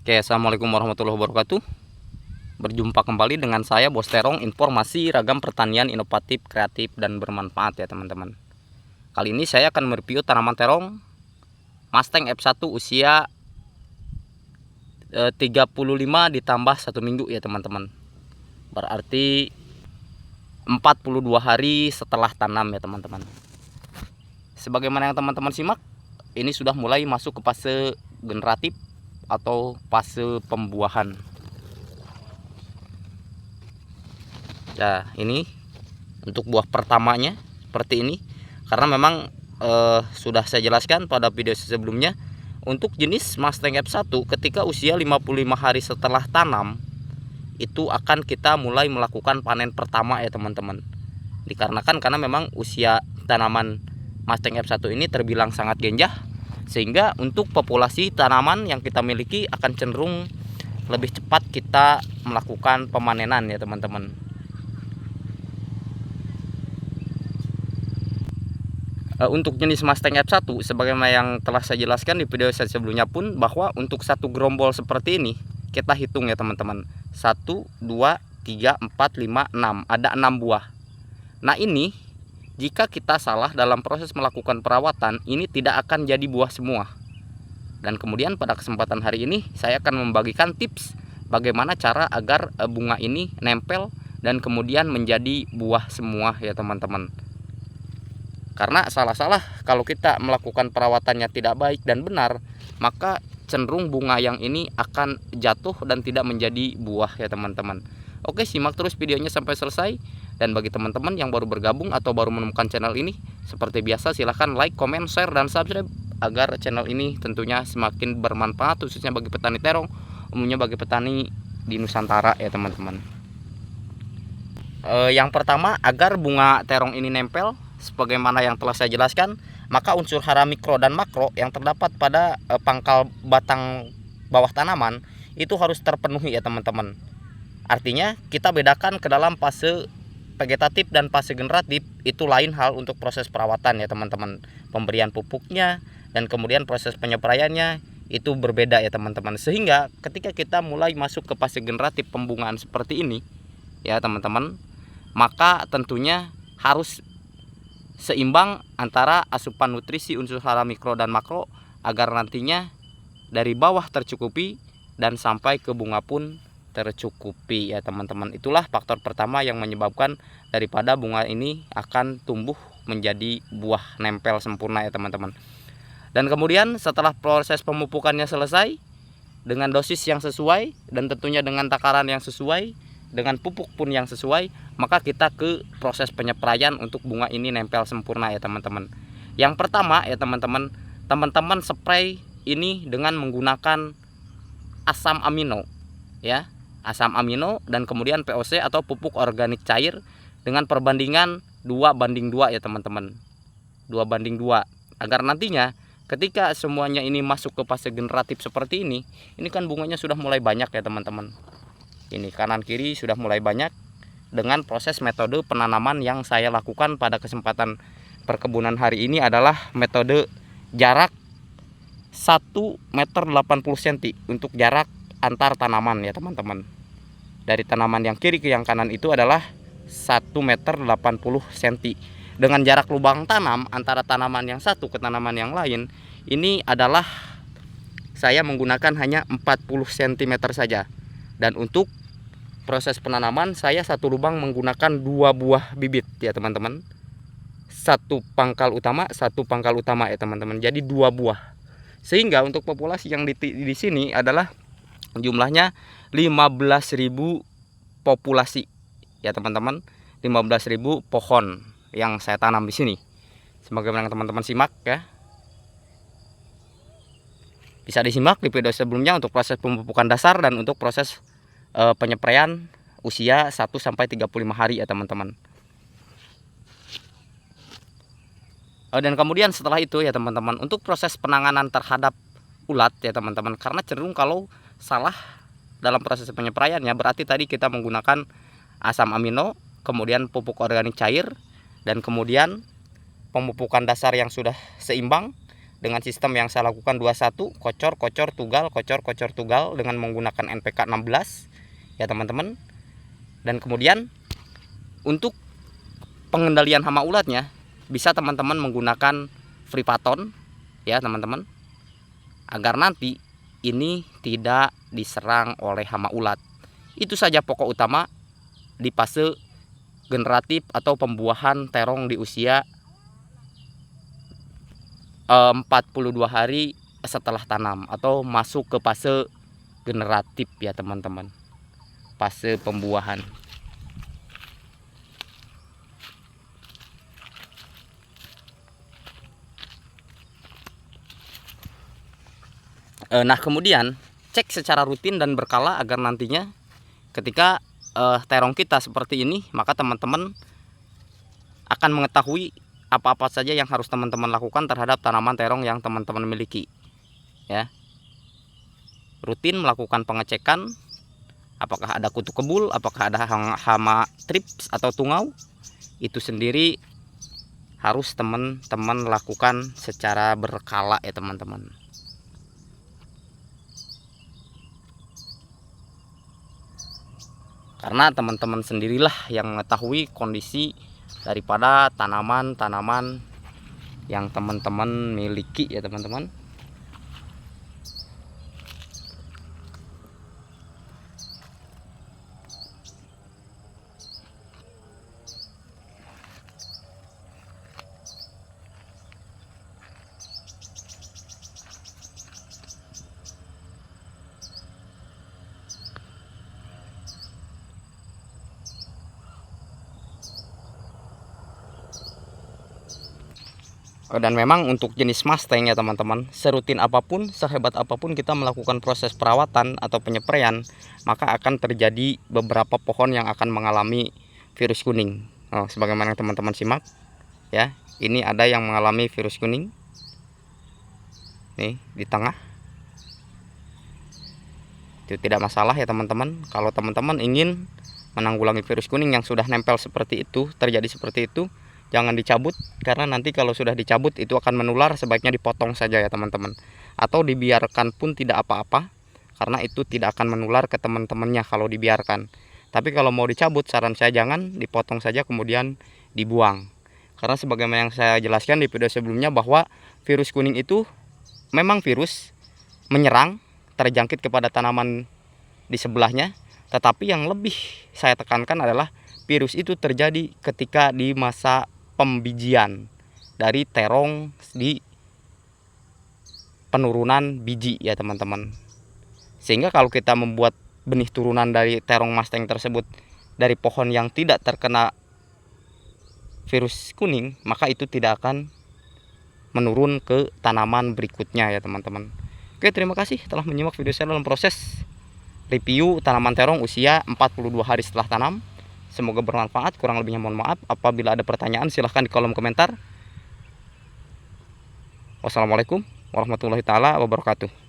Oke, assalamualaikum warahmatullahi wabarakatuh. Berjumpa kembali dengan saya Bos Terong, informasi ragam pertanian inovatif, kreatif, dan bermanfaat ya teman-teman. Kali ini saya akan mereview tanaman terong Mustang F1 usia 35 ditambah 1 minggu ya teman-teman. Berarti 42 hari setelah tanam ya teman-teman. Sebagaimana yang teman-teman simak, ini sudah mulai masuk ke fase generatif atau fase pembuahan. Ya, ini untuk buah pertamanya seperti ini. Karena memang sudah saya jelaskan pada video sebelumnya, untuk jenis Mustang F1 ketika usia 55 hari setelah tanam itu akan kita mulai melakukan panen pertama ya teman-teman. Dikarenakan karena memang usia tanaman Mustang F1 ini terbilang sangat genjah, sehingga untuk populasi tanaman yang kita miliki akan cenderung lebih cepat kita melakukan pemanenan ya teman-teman. Untuk jenis Mustang F1 sebagaimana yang telah saya jelaskan di video saya sebelumnya pun, bahwa untuk satu gerombol seperti ini kita hitung ya teman-teman, 1, 2, 3, 4, 5, 6, ada 6 buah. Nah ini jika kita salah dalam proses melakukan perawatan, ini tidak akan jadi buah semua. Dan kemudian pada kesempatan hari ini saya akan membagikan tips bagaimana cara agar bunga ini nempel dan kemudian menjadi buah semua ya teman-teman. Karena salah-salah kalau kita melakukan perawatannya tidak baik dan benar, maka cenderung bunga yang ini akan jatuh dan tidak menjadi buah ya teman-teman. Oke, simak terus videonya sampai selesai. Dan bagi teman-teman yang baru bergabung atau baru menemukan channel ini, seperti biasa silahkan like, comment, share, dan subscribe agar channel ini tentunya semakin bermanfaat, khususnya bagi petani terong, umumnya bagi petani di Nusantara ya teman-teman. Yang pertama, agar bunga terong ini nempel sebagaimana yang telah saya jelaskan, maka unsur hara mikro dan makro yang terdapat pada pangkal batang bawah tanaman itu harus terpenuhi ya teman-teman. Artinya kita bedakan ke dalam fase vegetatif dan fase generatif, itu lain hal untuk proses perawatan ya teman-teman. Pemberian pupuknya dan kemudian proses penyepraiannya itu berbeda ya teman-teman. Sehingga ketika kita mulai masuk ke fase generatif pembungaan seperti ini ya teman-teman, maka tentunya harus seimbang antara asupan nutrisi unsur hara mikro dan makro agar nantinya dari bawah tercukupi dan sampai ke bunga pun tercukupi ya teman-teman. Itulah faktor pertama yang menyebabkan daripada bunga ini akan tumbuh menjadi buah nempel sempurna ya teman-teman. Dan kemudian setelah proses pemupukannya selesai dengan dosis yang sesuai dan tentunya dengan takaran yang sesuai, dengan pupuk pun yang sesuai, maka kita ke proses penyepraian untuk bunga ini nempel sempurna ya teman-teman. Yang pertama ya teman-teman spray ini dengan menggunakan asam amino ya, asam amino dan kemudian POC atau pupuk organik cair dengan perbandingan 2:2 ya teman-teman. 2:2 agar nantinya ketika semuanya ini masuk ke fase generatif seperti ini kan bunganya sudah mulai banyak ya teman-teman. Ini kanan kiri sudah mulai banyak dengan proses metode penanaman yang saya lakukan pada kesempatan perkebunan hari ini adalah metode jarak 1,80 meter untuk jarak antar tanaman ya teman-teman. Dari tanaman yang kiri ke yang kanan itu adalah 1,80 meter. Dengan jarak lubang tanam antara tanaman yang satu ke tanaman yang lain ini adalah saya menggunakan hanya 40 cm saja. Dan untuk proses penanaman saya satu lubang menggunakan 2 buah bibit ya teman-teman. Satu pangkal utama ya teman-teman. Jadi 2 buah. Sehingga untuk populasi yang di sini adalah jumlahnya 15.000 populasi ya teman-teman. 15.000 pohon yang saya tanam di sini. Sebagaimana teman-teman simak ya. Bisa disimak di video sebelumnya untuk proses pemupukan dasar dan untuk proses penyepraian usia 1-35 hari ya teman-teman. Dan kemudian setelah itu ya teman-teman, untuk proses penanganan terhadap ulat ya teman-teman, karena cenderung kalau salah dalam proses penyepraiannya berarti tadi kita menggunakan asam amino, kemudian pupuk organik cair, dan kemudian pemupukan dasar yang sudah seimbang dengan sistem yang saya lakukan 21 kocor tugal dengan menggunakan NPK 16 ya teman-teman. Dan kemudian untuk pengendalian hama ulatnya bisa teman-teman menggunakan Fripaton ya teman-teman, agar nanti ini tidak diserang oleh hama ulat. Itu saja pokok utama di fase generatif atau pembuahan terong di usia 42 hari setelah tanam atau masuk ke fase generatif ya teman-teman, fase pembuahan. Nah kemudian cek secara rutin dan berkala agar nantinya ketika terong kita seperti ini, maka teman-teman akan mengetahui apa-apa saja yang harus teman-teman lakukan terhadap tanaman terong yang teman-teman miliki ya. Rutin melakukan pengecekan apakah ada kutu kebul, apakah ada hama trips atau tungau, itu sendiri harus teman-teman lakukan secara berkala ya teman-teman. Karena teman-teman sendirilah yang mengetahui kondisi daripada tanaman-tanaman yang teman-teman miliki ya teman-teman. Dan memang untuk jenis Mustang ya teman-teman, serutin apapun, sehebat apapun kita melakukan proses perawatan atau penyepraian, maka akan terjadi beberapa pohon yang akan mengalami virus kuning. Sebagaimana teman-teman simak ya, ini ada yang mengalami virus kuning nih di tengah. Itu tidak masalah ya teman-teman. Kalau teman-teman ingin menanggulangi virus kuning yang sudah nempel seperti itu, terjadi seperti itu, jangan dicabut, karena nanti kalau sudah dicabut itu akan menular. Sebaiknya dipotong saja ya teman-teman, atau dibiarkan pun tidak apa-apa, karena itu tidak akan menular ke teman-temannya kalau dibiarkan. Tapi kalau mau dicabut, saran saya jangan, dipotong saja kemudian dibuang. Karena sebagaimana yang saya jelaskan di video sebelumnya, bahwa virus kuning itu memang virus menyerang, terjangkit kepada tanaman di sebelahnya, tetapi yang lebih saya tekankan adalah virus itu terjadi ketika di masa pembijian dari terong di penurunan biji ya teman-teman. Sehingga kalau kita membuat benih turunan dari terong Mustang tersebut dari pohon yang tidak terkena virus kuning, maka itu tidak akan menurun ke tanaman berikutnya ya teman-teman. Oke, terima kasih telah menyimak video saya dalam proses review tanaman terong usia 42 hari setelah tanam. Semoga bermanfaat, kurang lebihnya mohon maaf. Apabila ada pertanyaan silahkan di kolom komentar. Wassalamualaikum warahmatullahi taala wabarakatuh.